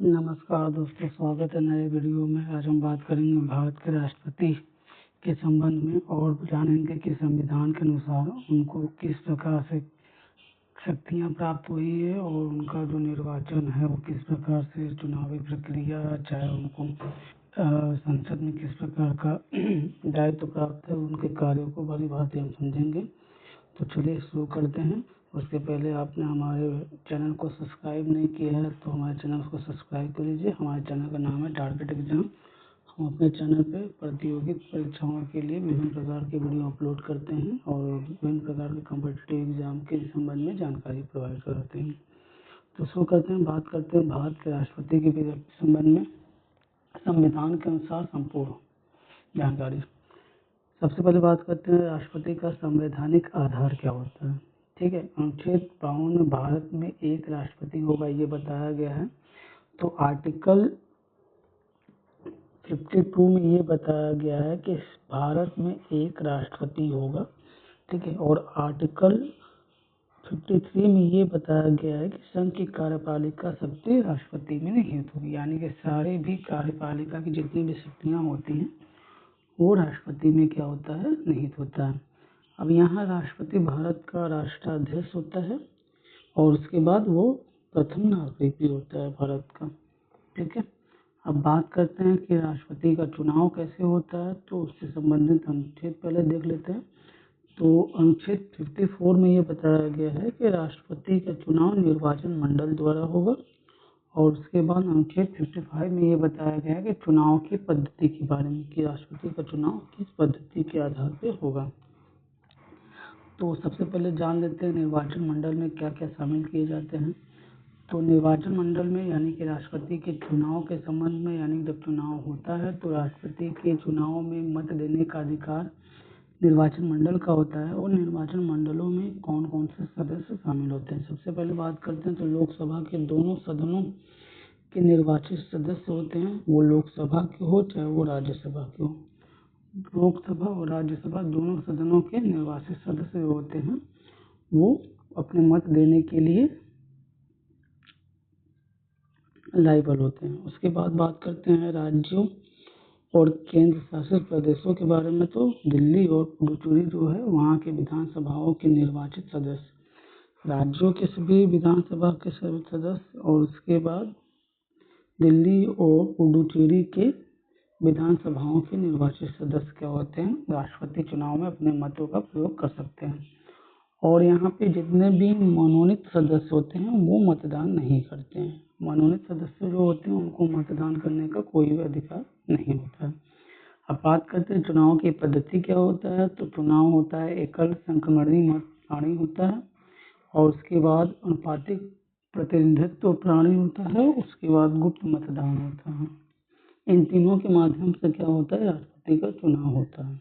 नमस्कार दोस्तों, स्वागत है नए वीडियो में। आज हम बात करेंगे भारत के राष्ट्रपति के संबंध में और जानेंगे कि संविधान के अनुसार उनको किस प्रकार से शक्तियां प्राप्त हुई है और उनका जो निर्वाचन है वो किस प्रकार से चुनावी प्रक्रिया, चाहे उनको संसद में किस प्रकार का दायित्व प्राप्त है, उनके कार्यों को भली भांति हम समझेंगे। तो चलिए शुरू करते हैं। उसके पहले आपने हमारे चैनल को सब्सक्राइब नहीं किया है तो हमारे चैनल को सब्सक्राइब कर लीजिए। हमारे चैनल का नाम है टारगेट एग्जाम। हम अपने चैनल पे प्रतियोगी परीक्षाओं के लिए विभिन्न प्रकार के वीडियो अपलोड करते हैं और विभिन्न प्रकार के कॉम्पिटिटिव एग्जाम के संबंध में जानकारी प्रोवाइड करते हैं। तो शुरू करते हैं। बात करते हैं भारत के राष्ट्रपति के संबंध में संविधान के अनुसार संपूर्ण जानकारी। सबसे पहले बात करते हैं राष्ट्रपति का संवैधानिक आधार क्या होता है। ठीक है, अनुच्छेद 52 में भारत में एक राष्ट्रपति होगा ये बताया गया है। तो आर्टिकल 52 में ये बताया गया है कि भारत में एक राष्ट्रपति होगा। ठीक है, और आर्टिकल 53 में ये बताया गया है कि संघ की कार्यपालिका शक्ति राष्ट्रपति में निहित होगी, यानी कि सारी भी कार्यपालिका की जितनी भी शक्तियाँ होती हैं वो राष्ट्रपति में क्या होता है, निहित होता है। अब यहाँ राष्ट्रपति भारत का राष्ट्राध्यक्ष होता है और उसके बाद वो प्रथम नागरिक भी होता है भारत का। ठीक है, अब बात करते हैं कि राष्ट्रपति का चुनाव कैसे होता है, तो उससे संबंधित अनुच्छेद पहले देख लेते हैं। तो अनुच्छेद 54 में ये बताया गया है कि राष्ट्रपति का चुनाव निर्वाचन मंडल द्वारा होगा और उसके बाद अनुच्छेद 55 में ये बताया गया है कि चुनाव की पद्धति के बारे में कि राष्ट्रपति का चुनाव किस पद्धति के आधार पर होगा। तो सबसे पहले जान लेते हैं निर्वाचन मंडल में क्या क्या शामिल किए जाते हैं। तो निर्वाचन मंडल में यानी कि राष्ट्रपति के चुनाव के संबंध में, यानी जब चुनाव होता है तो राष्ट्रपति के चुनाव में मत देने का अधिकार निर्वाचन मंडल का होता है। और निर्वाचन मंडलों में कौन कौन से सदस्य शामिल होते हैं। सबसे पहले बात करते हैं तो लोकसभा के दोनों सदनों के निर्वाचित सदस्य होते हैं, वो लोकसभा के हो चाहे वो राज्यसभा के हो। लोकसभा और राज्यसभा दोनों सदनों के निर्वाचित सदस्य होते हैं, वो अपने मत देने के लिए लायबल होते हैं। उसके बाद बात करते हैं राज्यों और केंद्र शासित प्रदेशों के बारे में। तो दिल्ली और पुडुचेरी जो है वहाँ के विधानसभाओं के निर्वाचित सदस्य, राज्यों के सभी विधानसभा के सभी सदस्य, और उसके बाद दिल्ली और पुडुचेरी के विधानसभाओं के निर्वाचित सदस्य क्या होते हैं, राष्ट्रपति चुनाव में अपने मतों का प्रयोग कर सकते हैं। और यहाँ पे जितने भी मनोनीत सदस्य होते हैं वो मतदान नहीं करते हैं। मनोनीत सदस्य जो होते हैं उनको मतदान करने का कोई भी अधिकार नहीं होता है। अब बात करते हैं चुनाव की पद्धति क्या होता है। तो चुनाव होता है एकल संक्रमणीय मत प्रणाली होता है और उसके बाद अनुपातिक प्रतिनिधित्व प्रणाली होता है, उसके बाद गुप्त मतदान होता है। इन तीनों के माध्यम से क्या होता है, राष्ट्रपति का चुनाव होता है।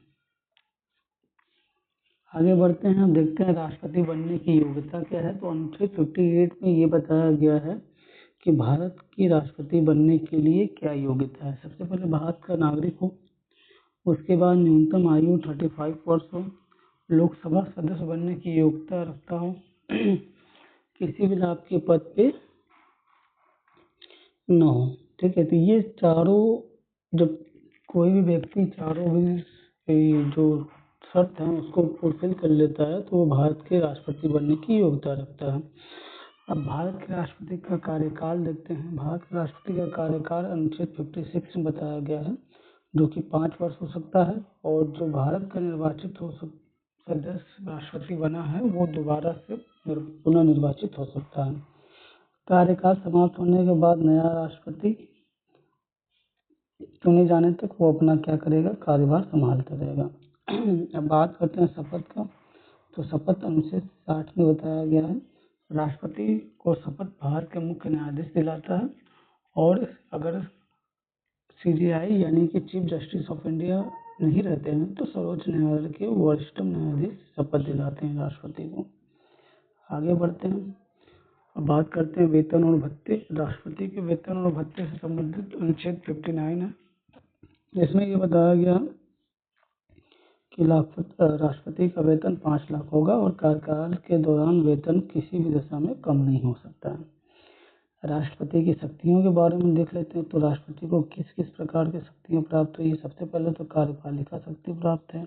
आगे बढ़ते हैं, हम देखते हैं राष्ट्रपति बनने की योग्यता क्या है। तो अनुच्छेद 58 में ये बताया गया है कि भारत की राष्ट्रपति बनने के लिए क्या योग्यता है। सबसे पहले भारत का नागरिक हो, उसके बाद न्यूनतम आयु 35 वर्ष हो, लोकसभा सदस्य बनने की योग्यता रखता हो, किसी भी लाभ के पद पे न हो। ठीक है, तो ये चारों जब कोई भी व्यक्ति चारों भी जो शर्त है उसको फुलफिल कर लेता है तो वो भारत के राष्ट्रपति बनने की योग्यता रखता है। अब भारत के राष्ट्रपति का कार्यकाल देखते हैं। भारत के राष्ट्रपति का कार्यकाल अनुच्छेद 56 में बताया गया है, जो कि 5 वर्ष हो सकता है। और जो भारत का निर्वाचित हो सदस्य राष्ट्रपति बना है वो दोबारा से पुनः निर्वाचित हो सकता है। कार्यकाल समाप्त होने के बाद नया राष्ट्रपति चुने जाने तक वो अपना क्या करेगा, कार्यभार संभालता रहेगा। अब बात करते हैं शपथ का। तो शपथ अनुच्छेद 60 में बताया गया है, राष्ट्रपति को शपथ भारत के मुख्य न्यायाधीश दिलाता है और अगर CJI यानी कि चीफ जस्टिस ऑफ इंडिया नहीं रहते हैं तो सर्वोच्च न्यायालय के वरिष्ठ न्यायाधीश शपथ दिलाते हैं राष्ट्रपति को। आगे बढ़ते हैं, अब बात करते हैं वेतन और भत्ते। राष्ट्रपति के वेतन और भत्ते से संबंधित अनुच्छेद 59 है, जिसमें ये बताया गया कि राष्ट्रपति का वेतन 5 लाख होगा और कार्यकाल के दौरान वेतन किसी भी दशा में कम नहीं हो सकता है। राष्ट्रपति की शक्तियों के बारे में देख लेते हैं। तो राष्ट्रपति को किस किस प्रकार की शक्तियाँ प्राप्त हुई? सबसे पहले तो कार्यपालिका शक्ति प्राप्त है,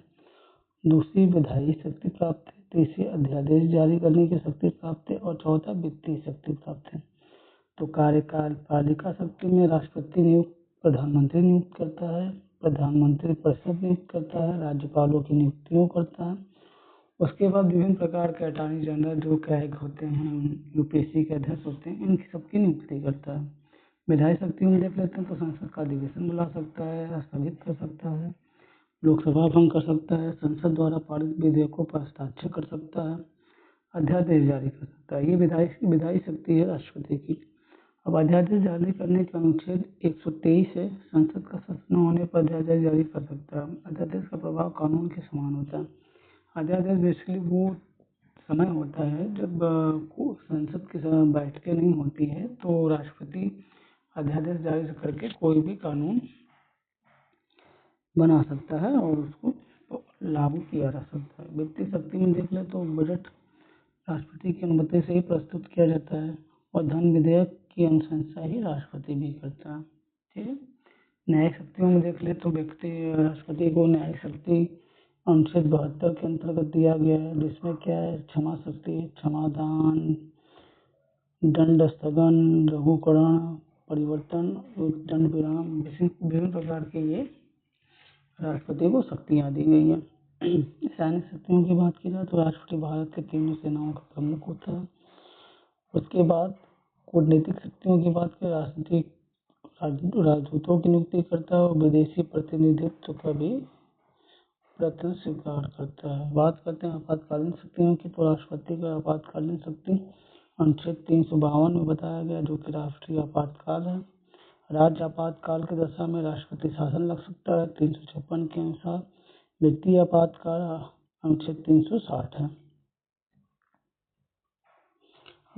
दूसरी विधायी शक्ति प्राप्त है, तीसरी अध्यादेश जारी करने की शक्ति प्राप्त है और चौथा वित्तीय शक्ति प्राप्त है। तो कार्यपालिका शक्ति में राष्ट्रपति प्रधानमंत्री नियुक्त करता है, प्रधानमंत्री परिषद नियुक्त करता है, राज्यपालों की नियुक्तियों करता है। उसके बाद विभिन्न प्रकार के अटॉर्नी जनरल जो कैग होते हैं, यूपीएससी के अध्यक्ष होते हैं, इनकी सबकी नियुक्ति करता है। विधायी शक्ति में देख लेते हैं तो संसद का अधिवेशन बुला सकता है, स्थगित कर सकता है, लोकसभा भंग कर सकता है, संसद द्वारा पारित विधेयकों पर हस्ताक्षर कर सकता है, अध्यादेश जारी कर सकता है। ये विधायी शक्ति है राष्ट्रपति की। अब अध्यादेश जारी करने के अनुच्छेद 123 है, संसद का सदस्य न होने पर अध्यादेश जारी कर सकता है। अध्यादेश का प्रभाव कानून के समान होता है। अध्यादेश बेसिकली वो समय होता है जब संसद की बैठकें नहीं होती है तो राष्ट्रपति अध्यादेश जारी करके कोई भी कानून बना सकता है और उसको लागू किया जा सकता है। वित्तीय शक्ति में देख ले तो बजट राष्ट्रपति की अनुमति से ही प्रस्तुत किया जाता है और धन विधेयक की अनुशंसा ही राष्ट्रपति भी करता है। ठीक है। न्यायिक शक्तियों में देख ले तो राष्ट्रपति को न्यायिक शक्ति अनुच्छेद 72 के अंतर्गत दिया गया है, जिसमें क्या है, क्षमा शक्ति, क्षमादान, दंड स्थगन, लघुकरण, परिवर्तन, दंड विराम, विभिन्न प्रकार के ये राष्ट्रपति को शक्तियाँ दी गई हैं। सैनिक शक्तियों की बात की जाए तो राष्ट्रपति भारत के तीनों सेनाओं का प्रमुख होता है। उसके बाद कूटनीतिक शक्तियों की बात करें, राष्ट्रपति राजदूतों की नियुक्ति करता है और विदेशी प्रतिनिधित्व का भी प्रयत्न स्वीकार करता है। बात करते हैं आपातकालीन शक्तियों की, तो राष्ट्रपति का आपातकालीन शक्ति अनुच्छेद 352 में बताया गया, जो कि राष्ट्रीय आपातकाल है। राज्य आपातकाल की दशा में राष्ट्रपति शासन लग सकता है 356 के अनुसार। वित्तीय आपातकाल अनुच्छेद 360 है।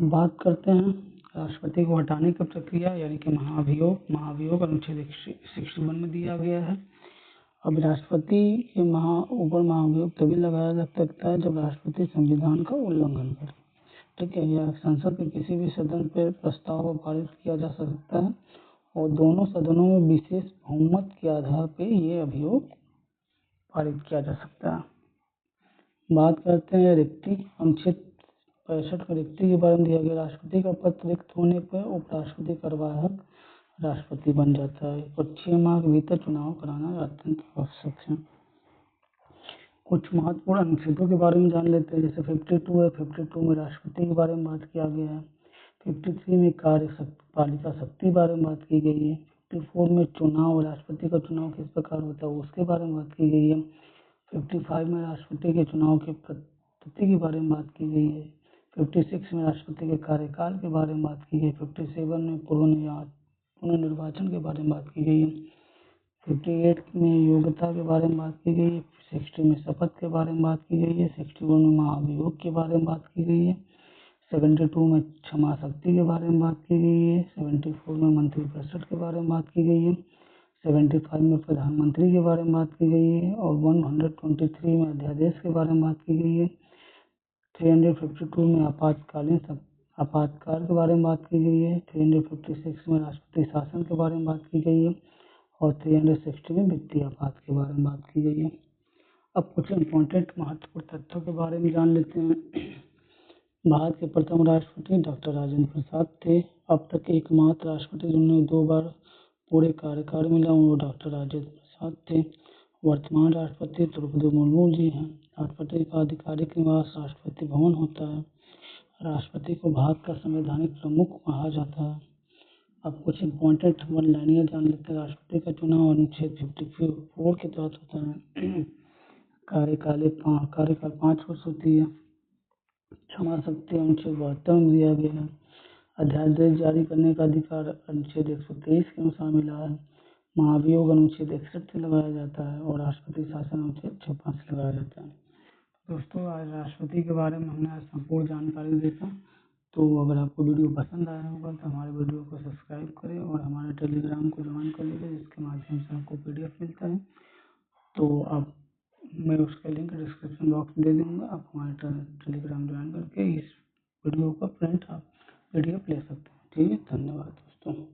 बात करते हैं राष्ट्रपति को हटाने की प्रक्रिया यानी कि महाभियोग अनुच्छेद 61 में दिया गया है। अब राष्ट्रपति के ऊपर महाभियोग तभी लगाया जा सकता है जब राष्ट्रपति संविधान का उल्लंघन करे। ठीक है। या संसद के किसी भी सदन पर प्रस्ताव पारित किया जा सकता है और दोनों सदनों में विशेष बहुमत के आधार पर ये अभियोग पारित किया जा सकता है। बात करते हैं रिक्ति अनुच्छेद 65 का रिक्ति के बारे में दिया गया। राष्ट्रपति का पद रिक्त होने पर उपराष्ट्रपति कार्यवाहक राष्ट्रपति बन जाता है और 6 माह के भीतर चुनाव कराना अत्यंत आवश्यक है। कुछ महत्वपूर्ण अनुच्छेदों के बारे में जान लेते हैं। जैसे 52 है, 52 में राष्ट्रपति के बारे में बात किया गया है। 53 में कार्यपालिका शक्ति के बारे में बात की गई है। 54 में चुनाव, राष्ट्रपति का चुनाव किस प्रकार होता है उसके बारे में बात की गई है। 55 में राष्ट्रपति के चुनाव के पद्धति के बारे में बात की गई है। 56 में राष्ट्रपति के कार्यकाल के बारे में बात की गई। 57 में पुनर्निर्वाचन के बारे में बात की गई है। 58 में योग्यता के बारे में बात की गई है। 60 में शपथ के बारे में बात की गई है। 61 में महाभियोग के बारे में बात की गई है। 72 में क्षमा शक्ति के बारे में बात की गई है। 74 में मंत्रिपरिषद के बारे में बात की गई है। 75 में प्रधानमंत्री के बारे में बात की गई है और 123 में अध्यादेश के बारे में बात की गई है। 352 में आपातकाल के बारे में बात की गई है। 356 में राष्ट्रपति शासन के बारे में बात की गई है और 360 में वित्तीय आपात के बारे में बात की गई है। अब कुछ इम्पोर्टेंट महत्वपूर्ण तथ्यों के बारे में जान लेते हैं। भारत के प्रथम राष्ट्रपति डॉक्टर राजेंद्र प्रसाद थे। अब तक एकमात्र राष्ट्रपति जिन्हें 2 बार पूरे कार्यकाल मिला वो डॉक्टर राजेंद्र प्रसाद थे। वर्तमान राष्ट्रपति द्रौपदी मुर्मू जी हैं। राष्ट्रपति का आधिकारिक निवास राष्ट्रपति भवन होता है। राष्ट्रपति को भारत का संवैधानिक प्रमुख कहा जाता है। अब कुछ इम्पोर्टेंट वन लाइनियाँ जान लेते हैं। राष्ट्रपति का चुनाव अनुच्छेद 54 के तहत होता है। कार्यकाल 5 वर्ष होती है। क्षमा शक्ति अनुच्छेद 72 में दिया गया है। अध्यादेश जारी करने का अधिकार अनुच्छेद 123 के अनुसार मिला है। महाभियोग अनुच्छेद 61 से लगाया जाता है और राष्ट्रपति शासन अनुच्छेद 56 से लगाया जाता है। दोस्तों, आज राष्ट्रपति के बारे में हमने संपूर्ण जानकारी देखा। तो अगर आपको वीडियो पसंद आया होगा तो हमारे वीडियो को सब्सक्राइब करें और हमारे टेलीग्राम को ज्वाइन कर लीजिए, जिसके माध्यम से आपको PDF मिलता है। तो आप मैं उसका लिंक डिस्क्रिप्शन बॉक्स में दे दूँगा। आप हमारे टेलीग्राम ज्वाइन करके इस वीडियो का प्रिंट आप PDF ले सकते हैं। ठीक है। धन्यवाद दोस्तों।